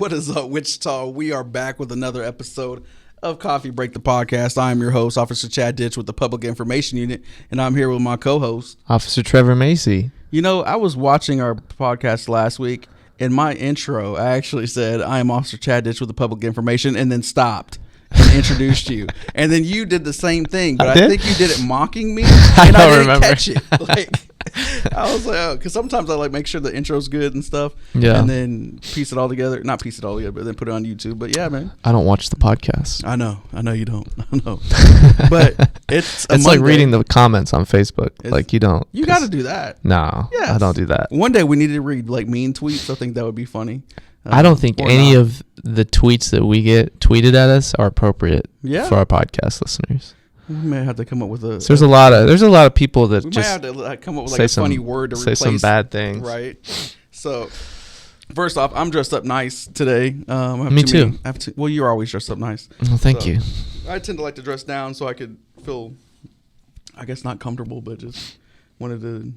What is up, Wichita? We are back with another episode of Coffee Break the Podcast. I am your host, Officer Chad Ditch with the Public Information Unit, and I'm here with my co-host, Officer Trevor Macy. You know, I was watching our podcast last week. In my intro, I actually said, I am Officer Chad Ditch with the Public Information, and then stopped and introduced you. And then you did the same thing, but I think you did it mocking me, and I didn't remember. Catch it. I was like, oh, because sometimes I make sure the intro's good and stuff, and then piece it all together. Not piece it all together, but then put it on YouTube. But yeah, man. I don't watch the podcast. I know you don't. I know. But it's like reading the comments on Facebook. You don't. You got to do that. No, yes. I don't do that. One day we need to read mean tweets. I think that would be funny. I don't think any of the tweets that we get tweeted at us are appropriate for our podcast listeners. We may have to come up with a. So there's a lot of people that just might have to come up with a funny word to replace some bad things, right? So, first off, I'm dressed up nice today. Me too. Well, you're always dressed up nice. Well, thank you. I tend to like to dress down so I could feel, I guess, not comfortable, but just wanted to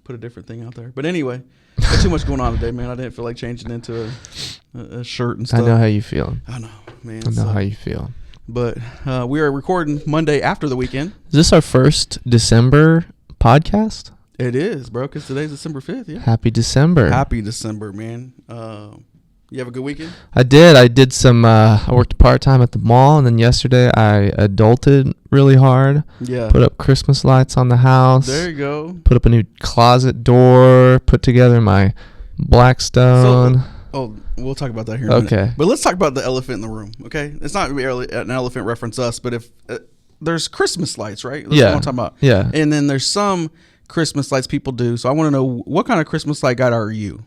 put a different thing out there. But anyway, there's too much going on today, man. I didn't feel like changing into a shirt and stuff. I know how you feel. I know, man. I know how you feel. But we are recording Monday after the weekend. Is this our first December podcast? It is, bro, because today's December 5th. Yeah. Happy December. Happy December, man. You have a good weekend? I did. I did some, I worked part-time at the mall, and then yesterday I adulted really hard. Yeah. Put up Christmas lights on the house. There you go. Put up a new closet door. Put together my Blackstone. We'll talk about that here in a minute. But let's talk about the elephant in the room, okay? It's not really an elephant reference us, but if there's Christmas lights, right? That's what I'm talking about. Yeah. And then there's some Christmas lights people do. So I want to know, what kind of Christmas light guy are you?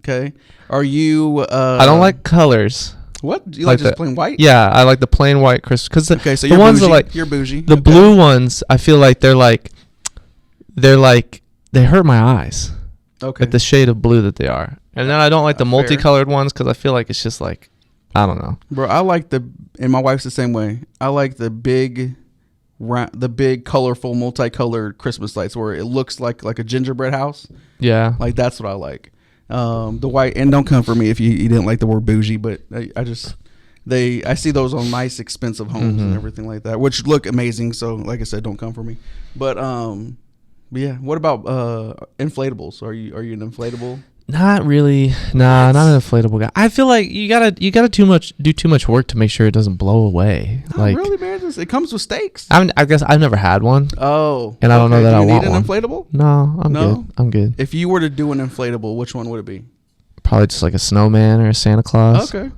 Okay. Are you... I don't like colors. What? Do you like just plain white? Yeah, I like the plain white Christmas. Because so the ones bougie. You're bougie. The blue ones, I feel like they hurt my eyes. Okay. At the shade of blue that they are. And then I don't like the multicolored ones because I feel like it's just like, I don't know. Bro, I like and my wife's the same way. I like the big, colorful, multicolored Christmas lights where it looks like a gingerbread house. Yeah. Like, that's what I like. The white, and don't come for me if you didn't like the word bougie, but I see those on nice, expensive homes and everything like that, which look amazing. So, like I said, don't come for me. But yeah. What about inflatables? Are you an inflatable? Not really. Nah, not an inflatable guy. I feel like you gotta do too much work to make sure it doesn't blow away. Not really, man. It comes with stakes. I guess I've never had one. Oh, and I don't know that I want one. Do you need an inflatable? No, I'm good. If you were to do an inflatable, which one would it be? Probably just like a snowman or a Santa Claus. Okay.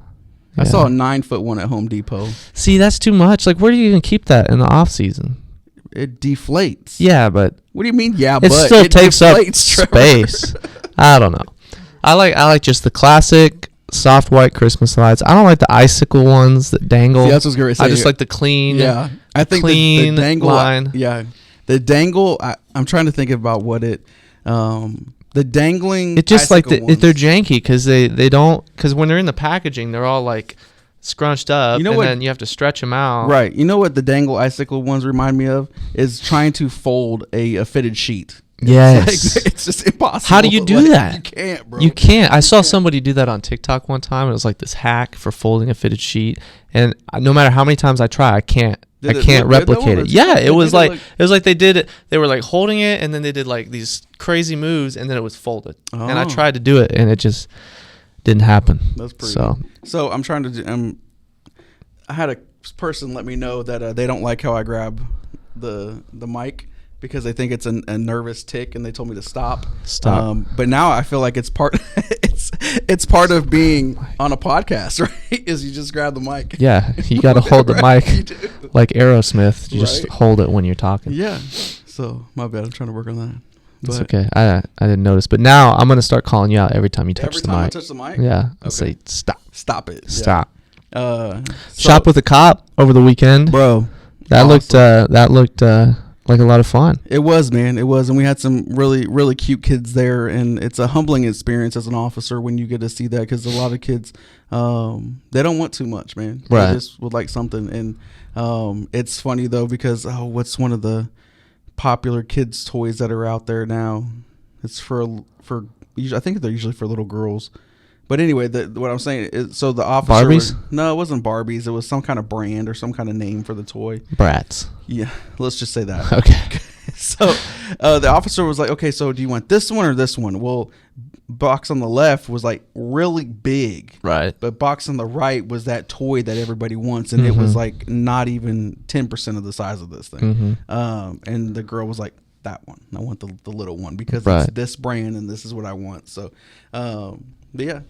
Yeah. I saw a 9-foot one at Home Depot. See, that's too much. Like, where do you even keep that in the off season? It deflates. Yeah, but what do you mean? Yeah, it but still takes up Trevor. Space. I don't know. I like just the classic soft white Christmas lights. I don't like the icicle ones that dangle. Yeah, that's what I was going to say. I just like the clean. Yeah, I think clean the dangle line. The dangle. I'm trying to think about what it. The dangling. It just like they're janky because they don't, because when they're in the packaging they're all like scrunched up, then you have to stretch them out. Right. You know what the dangle icicle ones remind me of is trying to fold a fitted sheet. Yes. It's just impossible. How do you do that? You can't, bro. You can't. I saw somebody do that on TikTok one time. It was like this hack for folding a fitted sheet, and no matter how many times I try, I can't replicate it. Yeah, it was like they did it. They were like holding it, and then they did like these crazy moves, and then it was folded. Oh. And I tried to do it, and it just didn't happen. That's pretty. So I'm trying to do. I had a person let me know that they don't like how I grab the mic, because they think it's a nervous tick, and they told me to stop. But now I feel like it's part it's part of being on a podcast, right? Is you just grab the mic. Yeah, you got to hold the mic like Aerosmith. You just hold it when you're talking. Yeah. So my bad. I'm trying to work on that. It's okay. I didn't notice, but now I'm gonna start calling you out every time you touch the mic. Every time I touch the mic. Yeah. I'll say stop. Stop it. Stop. Yeah. Shop with a Cop over the weekend, bro. That looked like a lot of fun. It was, man. It was. And we had some really, really cute kids there. And it's a humbling experience as an officer when you get to see that, because a lot of kids, they don't want too much, man. Right. They just would like something. And it's funny, though, because, what's one of the popular kids' toys that are out there now? It's for I think they're usually for little girls. But anyway, what I'm saying is, so the officer Barbies? No, it wasn't Barbies. It was some kind of brand or some kind of name for the toy. Bratz. Yeah, let's just say that. Okay. So the officer was like, okay, so do you want this one or this one? Well, box on the left was like really big. Right. But box on the right was that toy that everybody wants. And it was like not even 10% of the size of this thing. And the girl was like, that one. I want the little one because it's this brand and this is what I want. So, but yeah.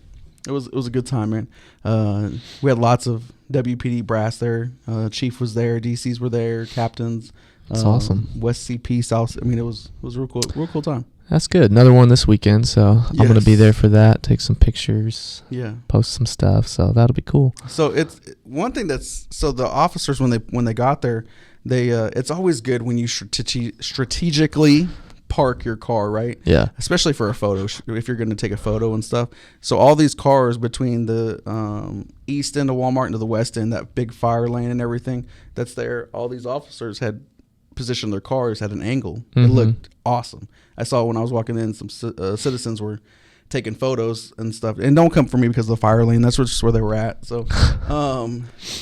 It was a good time, man. We had lots of WPD brass there. Chief was there. DCs were there. Captains. That's awesome. West CP, South. I mean, it was a real cool time. That's good. Another one this weekend, so I'm going to be there for that. Take some pictures. Yeah. Post some stuff. So that'll be cool. So it's one thing so the officers when they got there, it's always good when you strategically park your car, right? Yeah. Especially for a photo, if you're going to take a photo and stuff. So all these cars between the east end of Walmart and to the west end, that big fire lane and everything that's there, all these officers had positioned their cars at an angle. It looked awesome. I saw when I was walking in, some citizens were taking photos and stuff. And don't come for me because of the fire lane. That's just where they were at. So,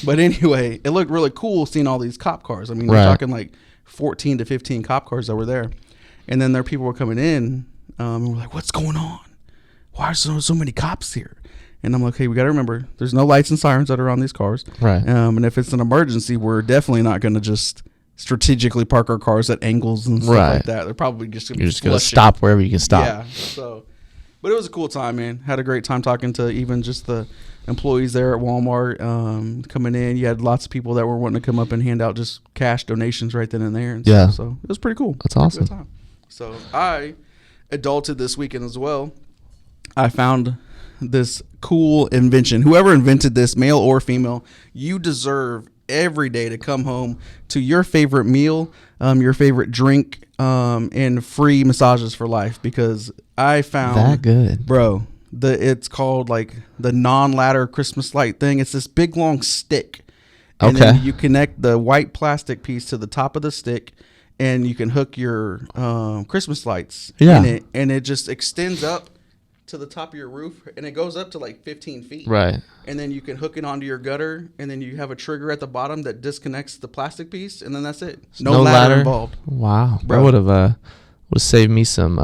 but anyway, it looked really cool seeing all these cop cars. I mean, we're talking like 14 to 15 cop cars that were there. And then people were coming in, and we're like, what's going on? Why are so many cops here? And I'm like, hey, we got to remember, there's no lights and sirens that are on these cars. Right. And if it's an emergency, we're definitely not going to just strategically park our cars at angles and stuff like that. They're probably just going to be just going to stop wherever you can stop. Yeah. So, but it was a cool time, man. Had a great time talking to even just the employees there at Walmart coming in. You had lots of people that were wanting to come up and hand out just cash donations right then and there. And stuff. So it was pretty cool. That's awesome. Good time. So I adulted this weekend as well. I found this cool invention. Whoever invented this, male or female, you deserve every day to come home to your favorite meal, your favorite drink, and free massages for life. Because I found that good, bro. It's called like the non-ladder Christmas light thing. It's this big long stick, and then you connect the white plastic piece to the top of the stick. And you can hook your Christmas lights in it, and it just extends up to the top of your roof, and it goes up to like 15 feet. Right. And then you can hook it onto your gutter, and then you have a trigger at the bottom that disconnects the plastic piece, and then that's it. No ladder involved. Wow. Bro. That would have saved me some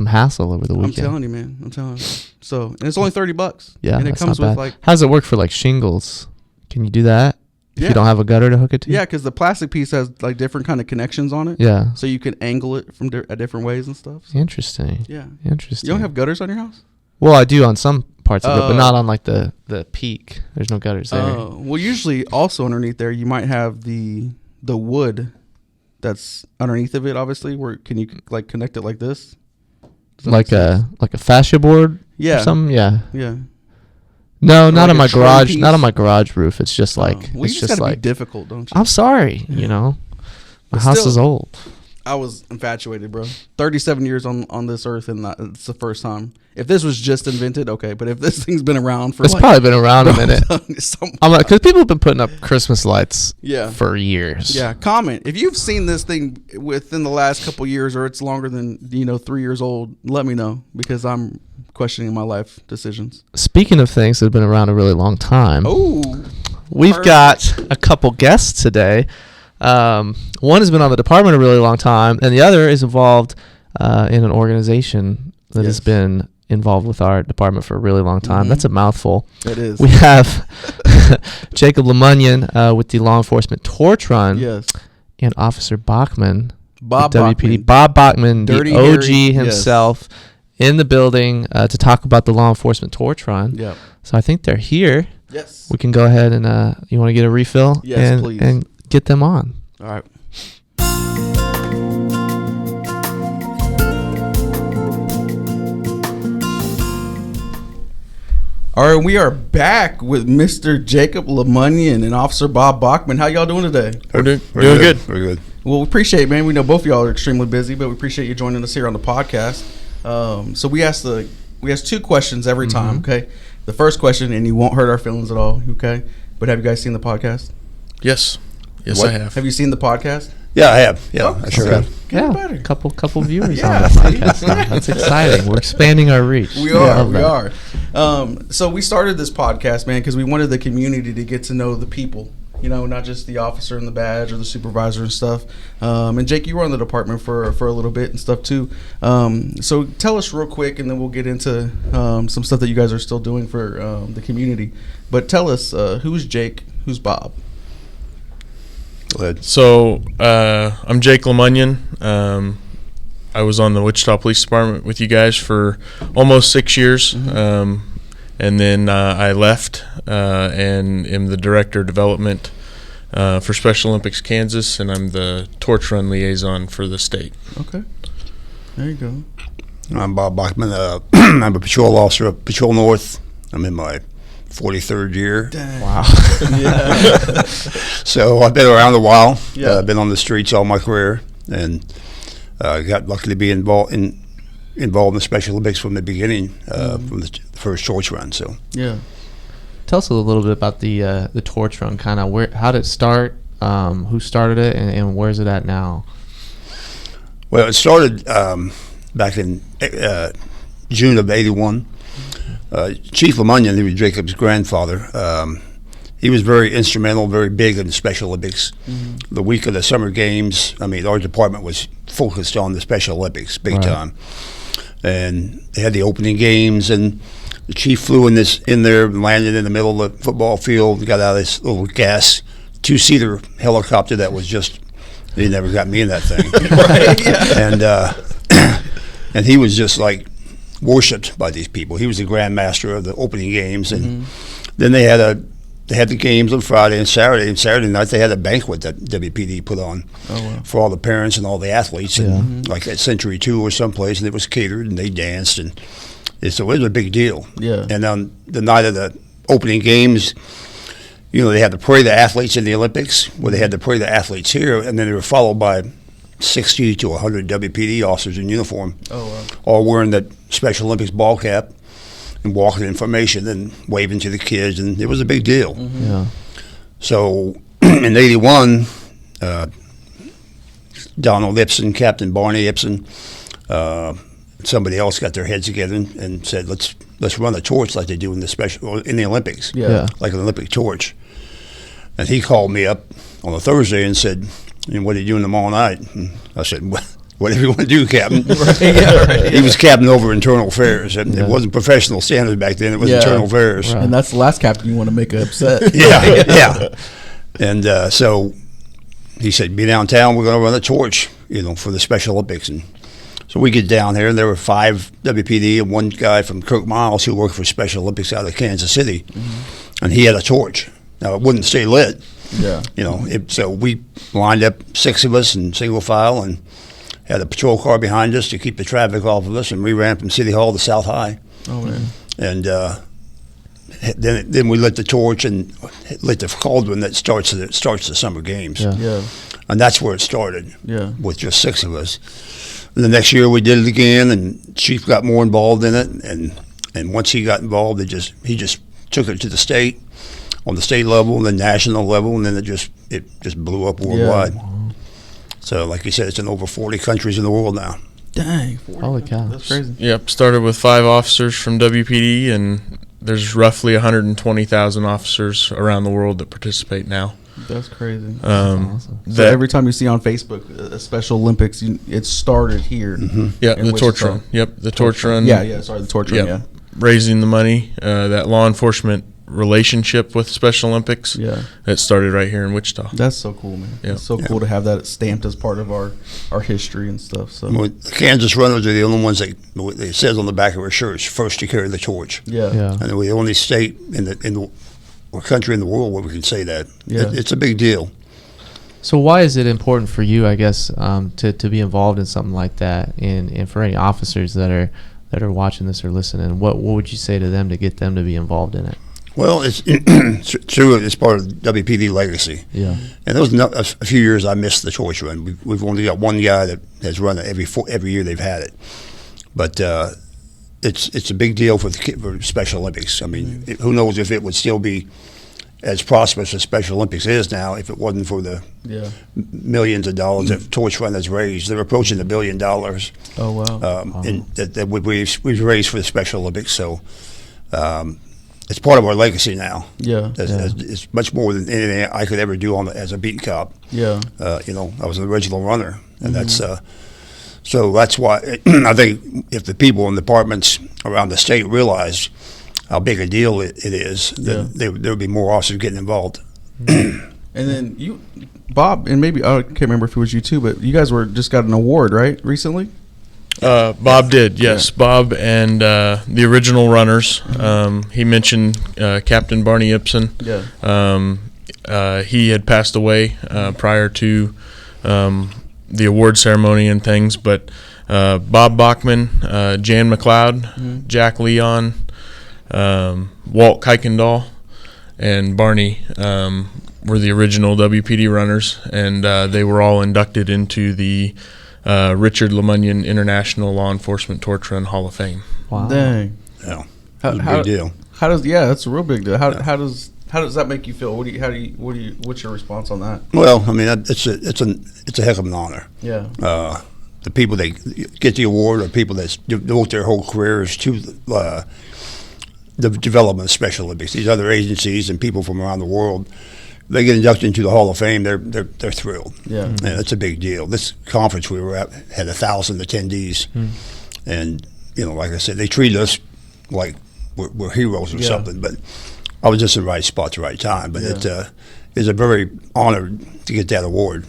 hassle over the weekend. I'm telling you, man. I'm telling you. So, and it's only $30. Yeah, and it comes with like. How does it work for like shingles? Can you do that? If you don't have a gutter to hook it to? Yeah, because the plastic piece has like different kind of connections on it. Yeah. So you can angle it from different ways and stuff. So. Interesting. Yeah. Interesting. You don't have gutters on your house? Well, I do on some parts of it, but not on like the peak. There's no gutters there. Well, usually also underneath there, you might have the wood that's underneath of it, obviously, where can you like connect it like this? Like a fascia board? Yeah. Or something? Yeah. Yeah. No, or not like on my garage. piece? Not on my garage roof. It's just like well, it's you just gotta like be difficult, don't you? I'm sorry, you know. My But house still, is old. I was infatuated, bro. 37 years on this earth, and it's the first time. If this was just invented, okay, but if this thing's been around for it's probably been around a minute. I'm like, because people have been putting up Christmas lights for years. Yeah, comment if you've seen this thing within the last couple years, or it's longer than 3 years old. Let me know, because I'm questioning my life decisions. Speaking of things that have been around a really long time, we've got a couple guests today. One has been on the department a really long time, and the other is involved in an organization that has been involved with our department for a really long time. That's a mouthful. It is. We have Jacob LaMunyon with the Law Enforcement Torch Run, and Officer Bachman, Bob WPD. Bachman. Bob Bachman, Dirty the OG Harry, himself, in the building to talk about the Law Enforcement Torch Run. Yep. So I think they're here. Yes. We can go ahead and you want to get a refill? Yes, please. And get them on. All right. All right, we are back with Mr. Jacob LaMunyon and Officer Bob Bachman. How y'all doing today? We're doing good. We're good. Well, we appreciate it, man. We know both of y'all are extremely busy, but we appreciate you joining us here on the podcast. So we ask two questions every time, okay? The first question, and you won't hurt our feelings at all, okay? But have you guys seen the podcast? Yes. Yes, I have. Have you seen the podcast? Yeah, I have. Yeah, I sure have. Yeah, couple viewers on the podcast now. That's exciting. We're expanding our reach. We are. So we started this podcast, man, because we wanted the community to get to know the people. Not just the officer and the badge or the supervisor and stuff. And Jake, you were on the department for a little bit and stuff too. So tell us real quick, and then we'll get into some stuff that you guys are still doing for the community. But tell us, who's Jake? Who's Bob? Go ahead. So I'm Jake LaMunyon. I was on the Wichita Police Department with you guys for almost 6 years. Mm-hmm. And then I left and am the Director of Development for Special Olympics Kansas, and I'm the torch run liaison for the state. Okay. There you go. I'm Bob Bachman. I'm a patrol officer at Patrol North. I'm in my 43rd year. Dang. Wow. Yeah. So I've been around a while. Yeah. I've been on the streets all my career, and got lucky to be involved in the Special Olympics from the beginning, from the first torch run. So Yeah. Tell us a little bit about the torch run. Kind of how did it start? Who started it, and where's it at now? Well, it started back in June of '81. Chief LaMunyon, who was Jacob's grandfather, he was very instrumental, very big in the Special Olympics. Mm-hmm. The week of the Summer Games, our department was focused on the Special Olympics big time. And they had the opening games, and the chief flew in there and landed in the middle of the football field, got out of this little gas 2-seater helicopter that was just, they never got me in that thing. Right. Yeah. And he was just like worshipped by these people. He was the Grand Master of the opening games, and then they had the games on Friday and Saturday. And Saturday night they had a banquet that WPD put on for all the parents and all the athletes, and like at Century 2 or someplace, and it was catered and they danced, and so it was a big deal. Yeah. And on the night of the opening games, they had to parade the athletes in the Olympics, where they had to parade the athletes here, and then they were followed by 60 to 100 WPD officers in uniform, all wearing the Special Olympics ball cap and walking in formation and waving to the kids, and it was a big deal. Yeah. So in '81, Donald Ibsen, Captain Barney Ibsen, somebody else got their heads together and said, let's run a torch like they do in the Olympics, like an Olympic torch. And he called me up on a Thursday and said, "What are you doing tomorrow night?" And I said, "Whatever you want to do, Captain." He was captain over internal affairs. It wasn't professional standards back then. It was internal affairs. Right. And that's the last captain you want to make upset. Yeah. And so he said, "Be downtown. We're going to run a torch, for the Special Olympics." And so we get down there, and there were 5 WPD and one guy from Kirk Miles who worked for Special Olympics out of Kansas City, and he had a torch. Now it wouldn't stay lit. Yeah. So we lined up 6 of us in single file and had a patrol car behind us to keep the traffic off of us, and we ran from City Hall to South High. Oh man. And then we lit the torch and lit the cauldron that starts the Summer Games. Yeah. And that's where it started. Yeah. With just 6 of us. And the next year we did it again, and Chief got more involved in it, and once he got involved, he just took it to the state, on the state level and the national level, and then it just blew up worldwide. Yeah. So, like you said, it's in over 40 countries in the world now. Dang. Holy cow. That's crazy. Yep, started with 5 officers from WPD, and there's roughly 120,000 officers around the world that participate now. That's crazy. Awesome. So every time you see on Facebook a Special Olympics, it started here. Yeah, in the torch Wichita. run. Yep, the torch run. Yeah, sorry, the torch run, Yep. Raising the money, that law enforcement relationship with Special Olympics. Yeah. That started right here in Wichita. That's so cool, man. Yeah. It's so cool to have that stamped as part of our history and stuff. So Well, the Kansas runners are the only ones that it says on the back of our shirts, first to carry the torch. yeah. And we're the only state in the country in the world where we can say that. Yeah. It's a big deal. So why is it important for you, I guess, to be involved in something like that, and for any officers that are watching this or listening? What would you say to them to get them to be involved in it? Well, it's true. It's part of WPD legacy. Yeah. And there was a few years I missed the torch run. We've only got one guy that has run it every year they've had it. But it's a big deal for Special Olympics. I mean, who knows if it would still be as prosperous as Special Olympics is now if it wasn't for the millions of dollars that torch run has raised. They're approaching $1 billion. Oh wow. And that we've raised for the Special Olympics. So it's part of our legacy now. Yeah. It's much more than anything I could ever do as a beat cop. Yeah. I was an original runner, and so that's why I think if the people in departments around the state realize how big a deal it is, then there would be more officers getting involved. And then you, Bob, and maybe I can't remember if it was you too, but you guys just got an award, right, recently? Bob did, yes. Bob and the original runners. He mentioned Captain Barney Ibsen. Yeah. He had passed away prior to the award ceremony and things, but Bob Bachman, Jan McLeod, Jack Leon, Walt Kuykendall, and Barney were the original WPD runners, and they were all inducted into the Richard LaMunyon International Law Enforcement Torch Run Hall of Fame. Wow. Dang. Yeah. That's a big deal. That's a real big deal. How does that make you feel? What's your response on that? Well, I mean, it's a heck of an honor. Yeah. The people that get the award are people that devote their whole careers to the development of Special Olympics. These other agencies and people from around the world, they get inducted into the Hall of Fame, they're thrilled. Yeah. And it's a big deal. This conference we were at had 1,000 attendees, and like I said, they treat us like we're heroes or something. But I was just in the right spot at the right time. But it's a very honor to get that award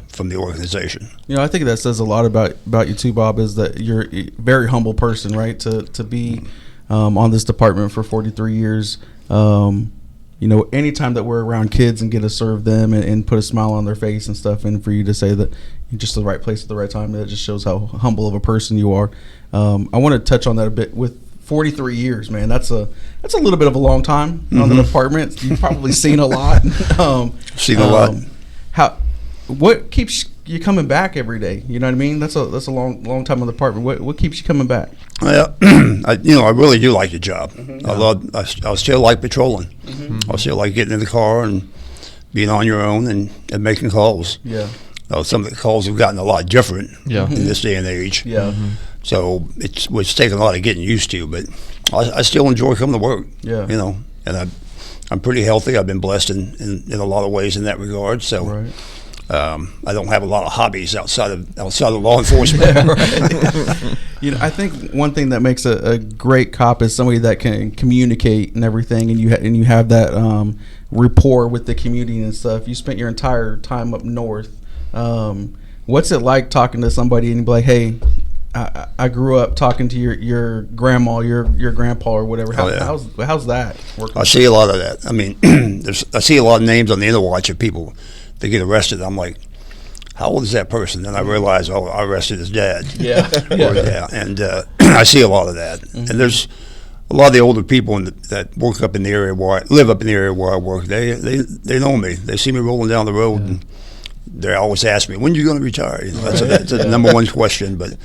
from the organization. I think that says a lot about you too, Bob. Is that you're a very humble person, right? To be on this department for 43 years. Anytime that we're around kids and get to serve them and put a smile on their face and stuff, and for you to say that you're just the right place at the right time, that just shows how humble of a person you are. I want to touch on that a bit. With 43 years, man, that's a little bit of a long time on the department. You've probably seen a lot. Seen a lot. What keeps you coming back every day? You know what I mean? That's a long time on the department. What keeps you coming back? Well, I really do like the job. I still like patrolling. I still like getting in the car and being on your own and making calls. Yeah. Some of the calls have gotten a lot different in this day and age. Yeah. So it's taken a lot of getting used to, but I still enjoy coming to work. Yeah. And I'm pretty healthy. I've been blessed in a lot of ways in that regard. So. Right. I don't have a lot of hobbies outside of law enforcement. I think one thing that makes a great cop is somebody that can communicate and everything, and you have that rapport with the community and stuff. You spent your entire time up north. What's it like talking to somebody and be like, "Hey, I grew up talking to your grandma, your grandpa, or whatever." How's that working? I see a lot of that. I mean, I see a lot of names on the Interwatch of people. They get arrested. I'm like, how old is that person? Then I realize, I arrested his dad. Yeah. And I see a lot of that. And there's a lot of the older people that live up in the area where I work. They know me. They see me rolling down the road, and they always ask me, when are you going to retire? That's the number one question. But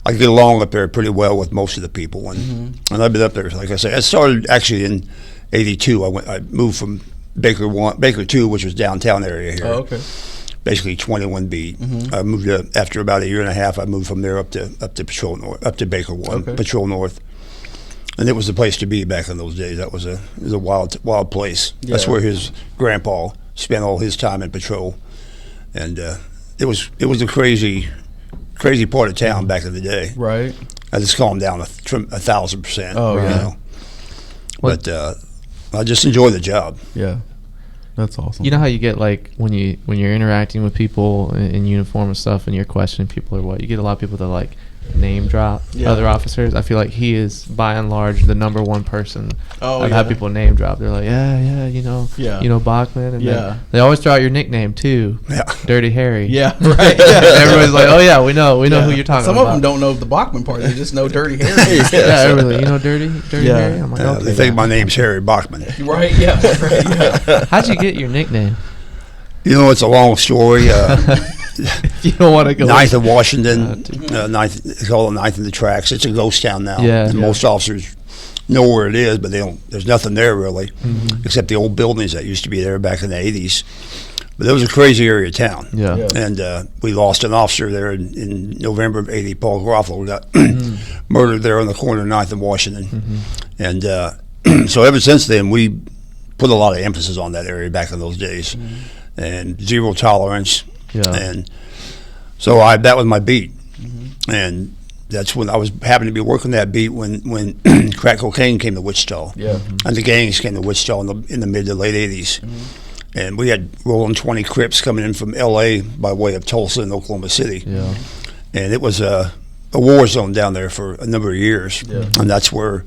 I get along up there pretty well with most of the people. And I've been up there, like I said, I started actually in '82. I moved from Baker 2, which was downtown area here. Oh, okay. Basically 21B. I moved after about a year and a half. I moved from there up to Patrol North, up to Baker 1, Patrol North, and it was the place to be back in those days. That was a wild place. Yeah. That's where his grandpa spent all his time in patrol, and it was a crazy part of town back in the day. Right. I just calmed down 1,000%. Oh yeah. But I just enjoy the job. Yeah, that's awesome. You know how you get like when you're interacting with people in uniform and stuff, and you're questioning people or what? You get a lot of people that like name drop other officers. I feel like he is by and large the number one person. I've had people name drop. They're like, you know Bachman, and they always throw out your nickname too. Yeah, Dirty Harry. Yeah, right. Yeah. Everybody's like, we know who you're talking about. Some of them don't know the Bachman part. They just know Dirty Harry. Everybody, Dirty Harry. I'm like, they think my name's Harry Bachman. Right. Yeah. Right. How'd you get your nickname? It's a long story. You don't want to go. 9th of Washington, 9th, they call it 9th in the tracks. It's a ghost town now. And most officers know where it is, but there's nothing there really, except the old buildings that used to be there back in the 80s. But it was a crazy area of town. Yeah. And we lost an officer there in November of '80. Paul Groffalo murdered there on the corner of 9th and Washington. And so ever since then, we put a lot of emphasis on that area back in those days, and zero tolerance. And so that was my beat. And that's when I happened to be working that beat when crack cocaine came to Wichita. And the gangs came to Wichita in the mid to late 80s. And we had rolling 20 Crips coming in from L.A. by way of Tulsa and Oklahoma City. And it was a war zone down there for a number of years. And that's where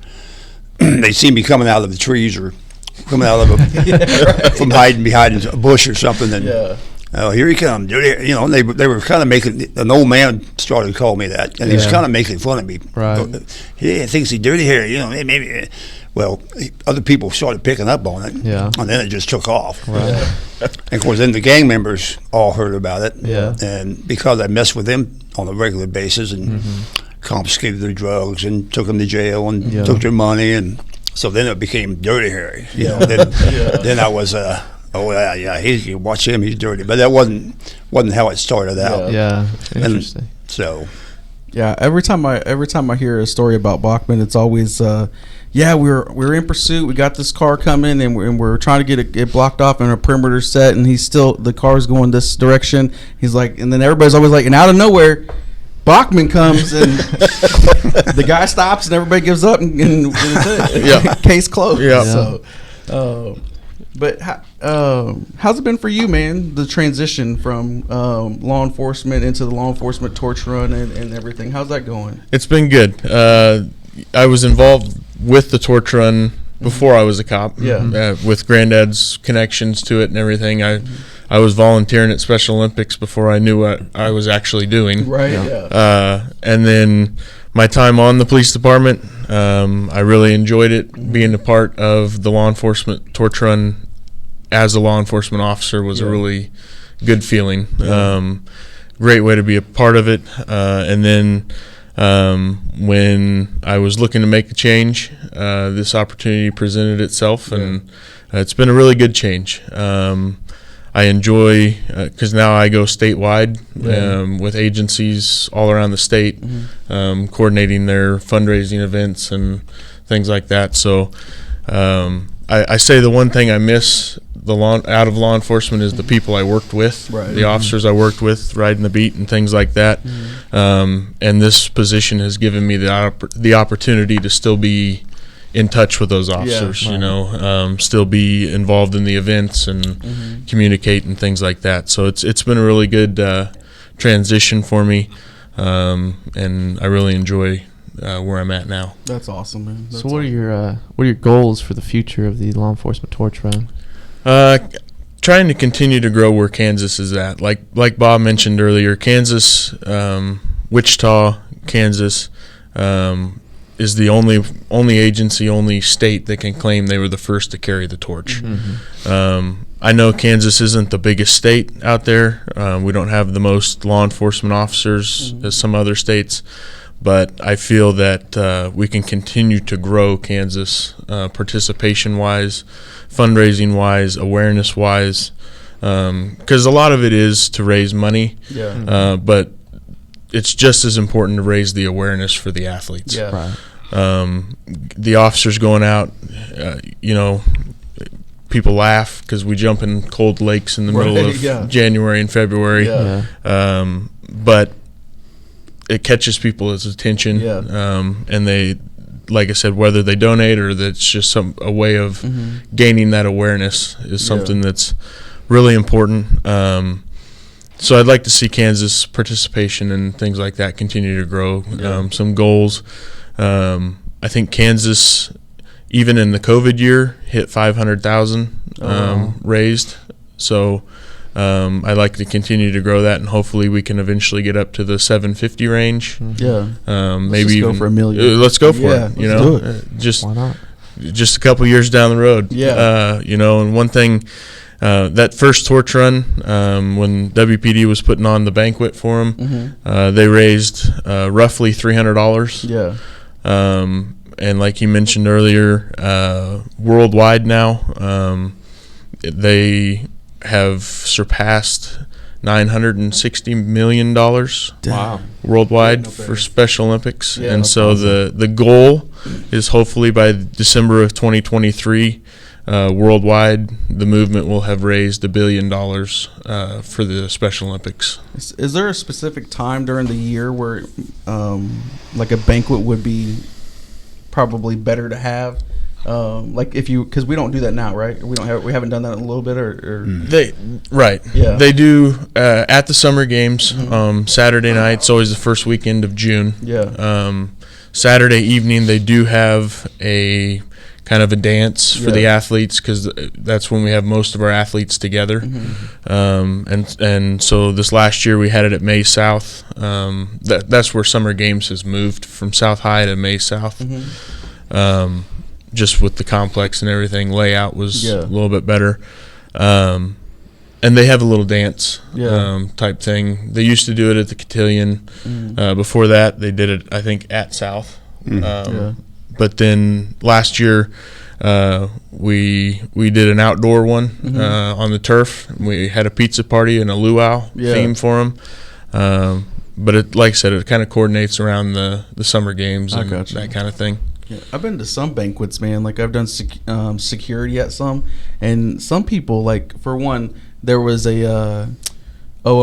they seen me coming out of the trees or coming out of from hiding behind a bush or something. And oh, here he comes, dude. You know, they were kind of making, an old man started to call me that, and he was kind of making fun of me. He thinks he's dirty hair, you know, maybe. Well, other people started picking up on it, and then it just took off. And of course, then the gang members all heard about it, and because I messed with them on a regular basis and confiscated their drugs and took them to jail and took their money, and so then it became Dirty Harry. You know, then I was oh yeah, you watch him, he's dirty. But that wasn't how it started out. Interesting. And so, every time I hear a story about Bachman, it's always we're in pursuit. We got this car coming, and we're trying to get it blocked off and a perimeter set, and the car's going this direction. He's like, and then everybody's always like, and out of nowhere, Bachman comes and the guy stops and everybody gives up and case closed. So, but how's it been for you, man? The transition from law enforcement into the law enforcement torch run and everything. How's that going? It's been good. I was involved with the torch run before I was a cop. With Granddad's connections to it and everything. I was volunteering at Special Olympics before I knew what I was actually doing. And then my time on the police department, I really enjoyed it. Being a part of the law enforcement torch run as a law enforcement officer was a really good feeling. Great way to be a part of it. And then when I was looking to make a change, this opportunity presented itself, and it's been a really good change. I enjoy, because now I go statewide with agencies all around the state, coordinating their fundraising events and things like that. So I say the one thing I miss out of law enforcement is the people I worked with, the officers I worked with, riding the beat and things like that. And this position has given me the opportunity to still be in touch with those officers, you know, still be involved in the events and communicate and things like that. So it's been a really good transition for me, and I really enjoy where I'm at now. That's awesome, man. So what are your goals for the future of the law enforcement torch run? Trying to continue to grow where Kansas is at. Like Bob mentioned earlier, Kansas, Wichita, Kansas, is the only agency, only state that can claim they were the first to carry the torch. I know Kansas isn't the biggest state out there. We don't have the most law enforcement officers as some other states, but I feel that we can continue to grow Kansas participation-wise, fundraising-wise, awareness-wise, because a lot of it is to raise money, but it's just as important to raise the awareness for the athletes. The officers going out, you know, people laugh because we jump in cold lakes in the middle of January and February, but it catches people's attention, and they, like I said, whether they donate or that's just a way of gaining that awareness is something that's really important. So I'd like to see Kansas participation and things like that continue to grow. Some goals. I think Kansas, even in the COVID year, hit 500,000 raised. So I'd like to continue to grow that, and hopefully we can eventually get up to the 750 range. Maybe go for $1 million. Let's go for it. You know, why not? Just a couple years down the road. You know, and one thing. That first torch run, when WPD was putting on the banquet for them, they raised roughly $300. And like you mentioned earlier, worldwide now, they have surpassed $960 million Wow. worldwide for Special Olympics. And so the goal is hopefully by December of 2023, worldwide, the movement will have raised $1 billion for the Special Olympics. Is there a specific time during the year where like a banquet would be probably better to have? Like if you, because we don't do that now, right? We haven't done that in a little bit, or They do at the summer games. Saturday night's always the first weekend of June. Saturday evening they do have a kind of a dance for the athletes, because that's when we have most of our athletes together. And so this last year we had it at May South. That's where summer games has moved from South High to May South. Just with the complex and everything, layout was a little bit better. And they have a little dance type thing. They used to do it at the Cotillion. Before that, they did it, I think, at South. But then last year, we did an outdoor one on the turf. We had a pizza party and a luau theme for them. But it, like I said, it kind of coordinates around the summer games and that kind of thing. Yeah, I've been to some banquets, man. Like I've done security at some, and some people, like, for one, there was a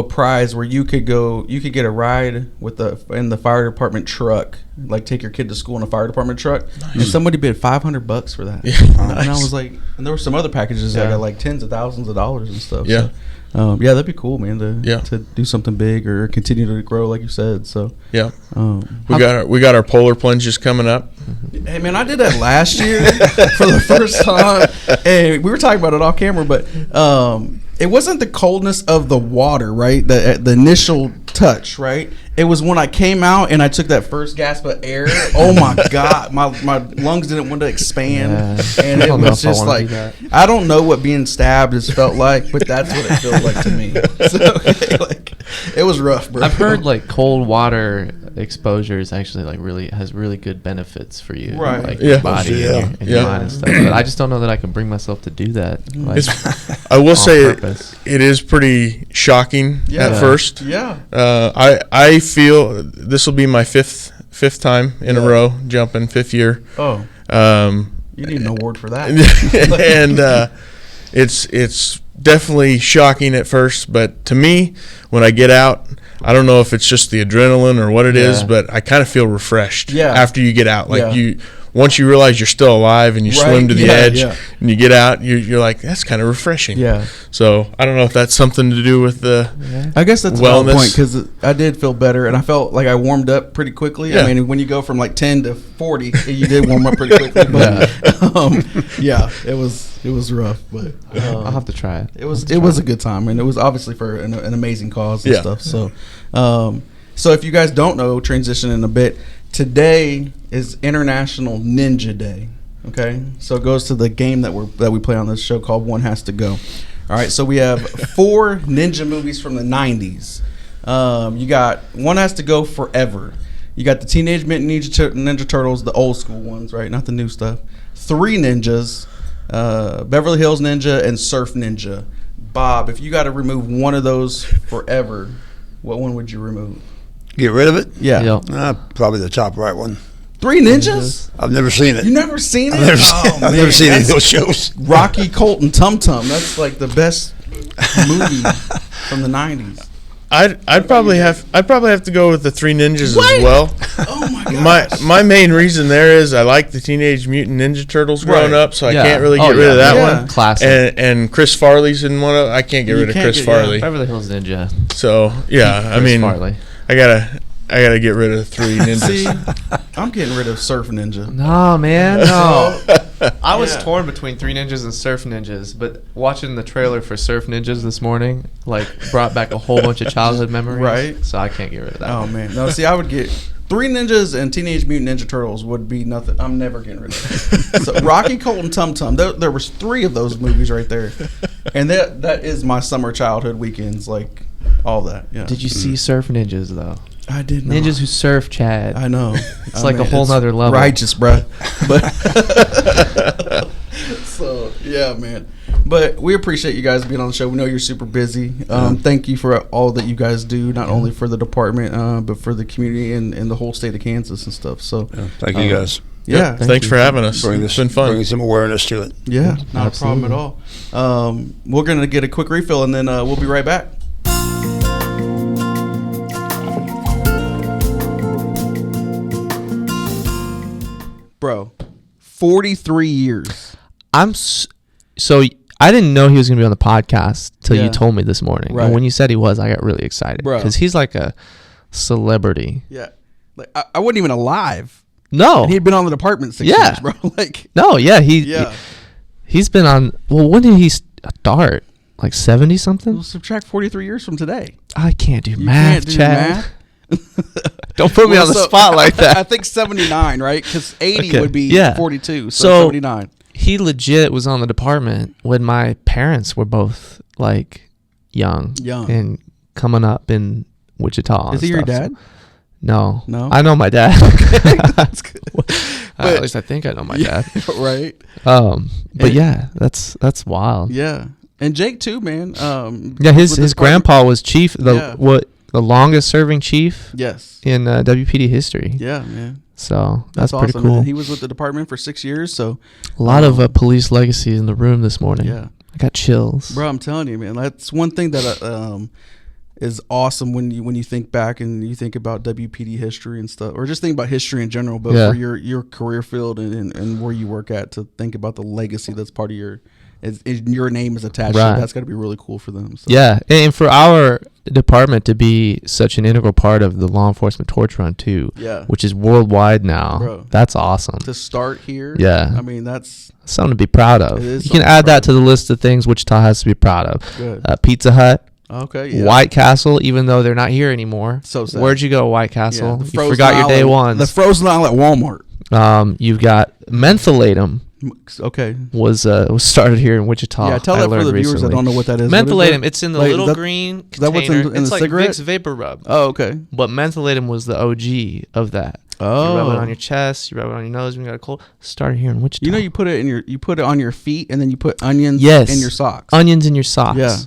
prize where you could get a ride in the fire department truck, like take your kid to school in a fire department truck. Nice. And somebody bid $500 for that. And I was like, and there were some other packages that got like tens of thousands of dollars and stuff. So, that'd be cool, man, to do something big or continue to grow, like you said. So we got our polar plunges coming up. Hey, man, I did that last year for the first time. Hey, we were talking about it off camera, but it wasn't the coldness of the water, right? The initial touch, right? It was when I came out and I took that first gasp of air. Oh my God, my lungs didn't want to expand, and it was just like, I don't know what being stabbed has felt like, but that's what it feels like to me. So like, it was rough, bro. I've heard like cold water exposure is actually like has really good benefits for you, right? Like your body and your mind and stuff. But I just don't know that I can bring myself to do that. Like, I will say it is pretty shocking at first. I feel this will be my fifth time in a row jumping, 5th year. You need an award for that. And it's definitely shocking at first, but to me, when I get out, I don't know if it's just the adrenaline or what it is, but I kind of feel refreshed after you get out. Like once you realize you're still alive and you swim to the edge and you get out, you're like, that's kind of refreshing. So I don't know if that's something to do with the I guess that's wellness. A point, because I did feel better and I felt like I warmed up pretty quickly. I mean, when you go from like 10 to 40, you did warm up pretty quickly. But it was rough. But I'll have to try it. It was a good time, and it was obviously for an amazing cause and stuff. So, so if you guys don't know, transitioning a bit, today is International Ninja Day. Okay, so it goes to the game that we play on this show called One Has to Go. All right, so we have 4 ninja movies from the 90s. You got One Has to Go Forever. You got the Teenage Mutant Ninja Turtles, the old school ones, right? Not the new stuff. 3 Ninjas, Beverly Hills Ninja, and Surf Ninja. Bob, if you got to remove one of those forever, what one would you remove? Get rid of it? Yeah. Probably the top right one. 3 Ninjas? I've never seen it. You never seen it? I've never seen any of those shows. Rocky, Colt, and Tum Tum. That's like the best movie from the 90s. I'd probably have to go with the 3 Ninjas as well. Oh my gosh. My main reason there is I like the Teenage Mutant Ninja Turtles growing up, so I can't really get rid of that one. Classic. And Chris Farley's in one of. I can't get rid of Chris Farley. Beverly Hills Ninja. So I mean, Farley. I gotta get rid of 3 Ninjas. See, I'm getting rid of Surf Ninja. No, man, no. I was torn between 3 Ninjas and Surf Ninjas, but watching the trailer for Surf Ninjas this morning, like, brought back a whole bunch of childhood memories. Right. So I can't get rid of that. Oh, man. No, see, I would get 3 Ninjas and Teenage Mutant Ninja Turtles would be nothing. I'm never getting rid of it. So Rocky, Colt, and Tum Tum. There was 3 of those movies right there. And that is my summer childhood weekends, like, all that. Yeah. Did you see Surf Ninjas, though? I did not. Ninjas who surf, Chad. I know. It's like a whole nother level. Righteous, bro. But so yeah, man. But we appreciate you guys being on the show. We know you're super busy. Thank you for all that you guys do, not only for the department, but for the community and the whole state of Kansas and stuff. So thank you guys. Yeah, thanks for having us. It's been fun. Bringing some awareness to it. Yeah, not Absolutely. A problem at all. We're going to get a quick refill, and then we'll be right back. Bro, 43 years. So I didn't know he was going to be on the podcast till you told me this morning. Right. And when you said he was, I got really excited. Because he's like a celebrity. Yeah. Like I wasn't even alive. No. And he'd been on the department 6 years, bro. Like. No, yeah. He's been on. Well, when did he start? Like 70 something? We'll subtract 43 years from today. I can't do math, Chad. Don't put me on the spot like that. I think 79, right? Because 80 would be 42. So 79. He legit was on the department when my parents were both like young and coming up in Wichita. Is he your dad? No. I know my dad. That's good. At least I think I know my dad. Right. But yeah, that's wild. Yeah. And Jake too, man. His grandpa was chief. The longest serving chief. Yes. In WPD history. Yeah, man. So that's awesome, pretty cool. And he was with the department for 6 years. So a lot of police legacy in the room this morning. Yeah. I got chills. Bro, I'm telling you, man. That's one thing that is awesome when you think back and you think about WPD history and stuff, or just think about history in general, but for your career field and where you work at, to think about the legacy that's part of your name is attached to it. That's got to be really cool for them. So. Yeah, and for our department to be such an integral part of the law enforcement torch run too, which is worldwide now. Bro, that's awesome. To start here, I mean, that's something to be proud of. You can add that to the list of things Wichita has to be proud of. Good. Pizza Hut. Okay, yeah. White Castle, even though they're not here anymore. So sad. Where'd you go, White Castle? Yeah, you forgot your day ones. The frozen aisle at Walmart. You've got Mentholatum. Okay. Was started here in Wichita. Yeah, tell that for the viewers that don't know what that is. Mentholatum, it's in the little green container. Is that what's in the like cigarette? Vicks Vapor Rub. Oh, okay. But Mentholatum was the OG of that. Oh. You rub it on your chest, you rub it on your nose when you got a cold. Started here in Wichita. You know, you put it on your feet, and then you put onions in your socks. Onions in your socks. Yeah.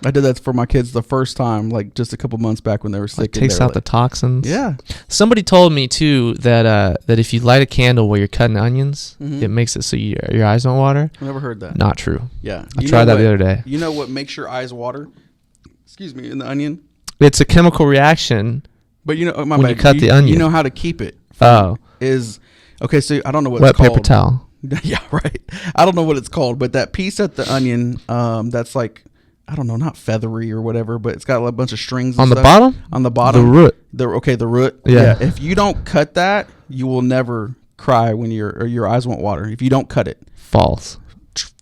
I did that for my kids the first time, like just a couple months back when they were sick. Takes out the toxins. Yeah. Somebody told me too that if you light a candle while you're cutting onions, it makes it so your eyes don't water. I never heard that. Not true. Yeah. I tried that the other day. You know what makes your eyes water? Excuse me, in the onion? It's a chemical reaction. But you know, when you cut the onion, you know how to keep it. Okay, so I don't know what wet it's called. Paper towel. Yeah, right. I don't know what it's called, but that piece at the onion, that's like, I don't know, not feathery or whatever, but it's got a bunch of strings on the bottom. On the bottom, the root. The root. Yeah. If you don't cut that, you will never cry when your eyes won't water. If you don't cut it. False.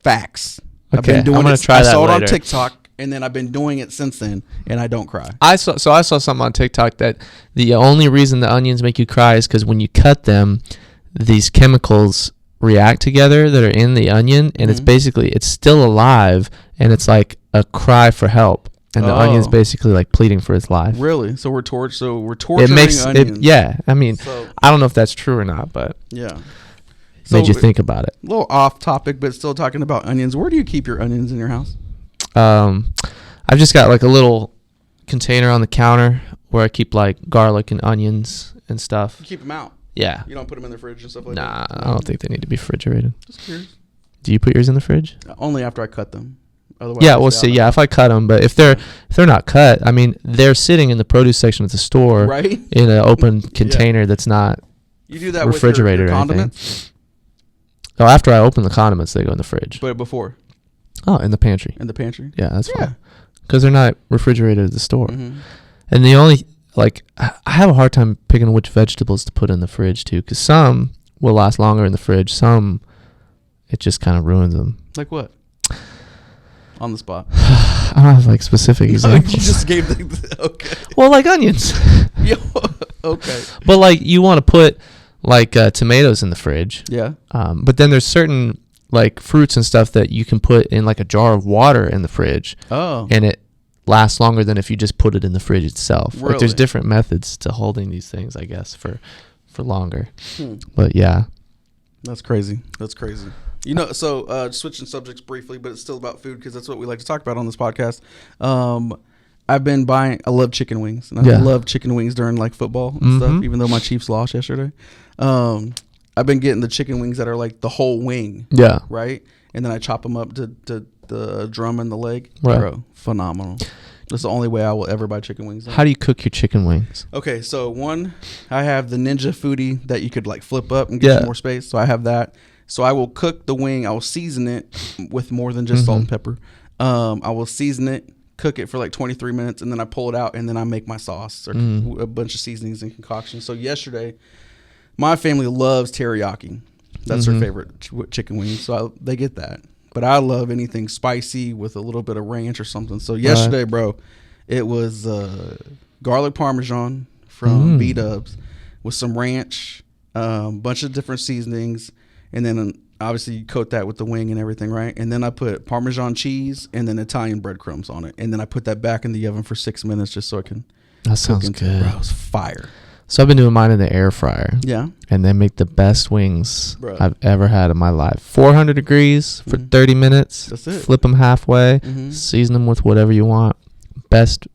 Facts. Okay, I've been doing I'm gonna try that I saw later. it on TikTok, and then I've been doing it since then, and I don't cry. I saw something on TikTok that the only reason the onions make you cry is because when you cut them, these chemicals react together that are in the onion, and it's still alive, and it's like a cry for help, and the onion's basically like pleading for its life. Really? So we're torturing onions. I mean, I don't know if that's true or not, but made you think about it. A little off topic, but still talking about onions. Where do you keep your onions in your house? I've just got like a little container on the counter where I keep like garlic and onions and stuff. You keep them out. Yeah. You don't put them in the fridge and stuff like that? Nah, I don't think they need to be refrigerated. Just curious. Do you put yours in the fridge? Only after I cut them. Otherwise, we'll see. Yeah, if I cut them, but if they're not cut, I mean, they're sitting in the produce section at the store, right? In an open container that's not you do that refrigerated with your or anything. Condiments? Oh, after I open the condiments, they go in the fridge. But before? Oh, in the pantry. In the pantry? Yeah, that's fine. Because they're not refrigerated at the store. Mm-hmm. And the only, like, I have a hard time picking which vegetables to put in the fridge, too. Because some will last longer in the fridge. Some, it just kind of ruins them. Like what? On the spot. I don't have, like, specific examples. You just gave okay. Well, like onions. Okay. But, like, you want to put, like, tomatoes in the fridge. Yeah. But then there's certain, like, fruits and stuff that you can put in, like, a jar of water in the fridge. Oh. And it lasts longer than if you just put it in the fridge itself. Really? Like, there's different methods to holding these things, I guess, for longer. But, yeah. That's crazy. So switching subjects briefly, but it's still about food because that's what we like to talk about on this podcast. I've been buying. I love chicken wings, and I love chicken wings during like football and stuff. Even though my Chiefs lost yesterday, I've been getting the chicken wings that are like the whole wing. Yeah. Right, and then I chop them up to the drum and the leg. Right. Bro, phenomenal. That's the only way I will ever buy chicken wings. How do you cook your chicken wings? Okay, so I have the Ninja Foodie that you could like flip up and get some more space. So I have that. So I will cook the wing. I will season it with more than just salt and pepper. I will season it, cook it for like 23 minutes, and then I pull it out, and then I make my sauce or a bunch of seasonings and concoctions. So yesterday, my family loves teriyaki. That's their favorite chicken wing. So they get that. But I love anything spicy with a little bit of ranch or something. So yesterday, bro, it was garlic parmesan from B-Dubs with some ranch, bunch of different seasonings, and then obviously you coat that with the wing and everything, right? And then I put Parmesan cheese and then Italian breadcrumbs on it. And then I put that back in the oven for 6 minutes just so I can That sounds good. Bro, it was fire. So I've been doing mine in the air fryer. Yeah. And they make the best wings I've ever had in my life. 400 degrees for 30 minutes. That's it. Flip them halfway. Season them with whatever you want. Best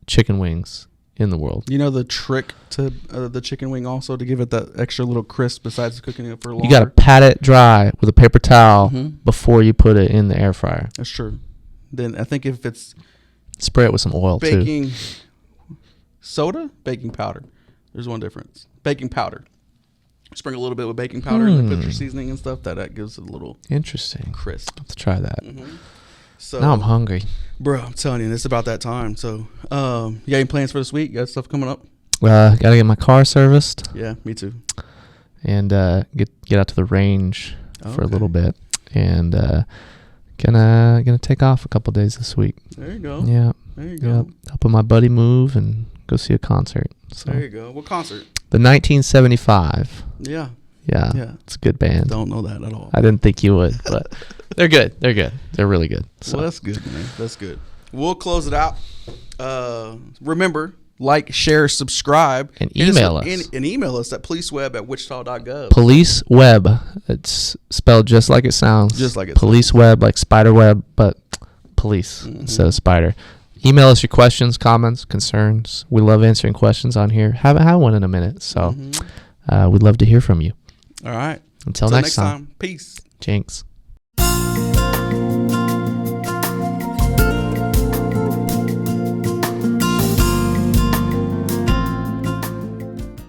chicken wings in the world. You know the trick to the chicken wing also to give it that extra little crisp besides cooking it for longer? You got to pat it dry with a paper towel before you put it in the air fryer. That's true. Then I think if it's... Spray it with some oil too. Baking soda, baking powder. There's one difference. Baking powder. Sprinkle a little bit with baking powder and then put your seasoning and stuff. That gives it a little interesting crisp. I'll have to try that. So now I'm hungry. Bro, I'm telling you, it's about that time. So you got any plans for this week? You got stuff coming up? Gotta get my car serviced. Yeah, me too. And get out to the range for a little bit. And gonna take off a couple days this week. There you go. Yeah. There you go. Helping my buddy move and go see a concert. So there you go. What concert? The 1975. Yeah. Yeah. It's a good band. Don't know that at all. I didn't think you would, but they're good. They're good. They're really good. So. Well, that's good, man. That's good. We'll close it out. Remember, like, share, subscribe. And email us. And email us at policeweb@wichita.gov. Police Web. It's spelled just like it sounds. Just like it Police Web, like spider web, but police instead of spider. Email us your questions, comments, concerns. We love answering questions on here. Haven't had one in a minute, so we'd love to hear from you. All right. Until next time. Peace. Jinx.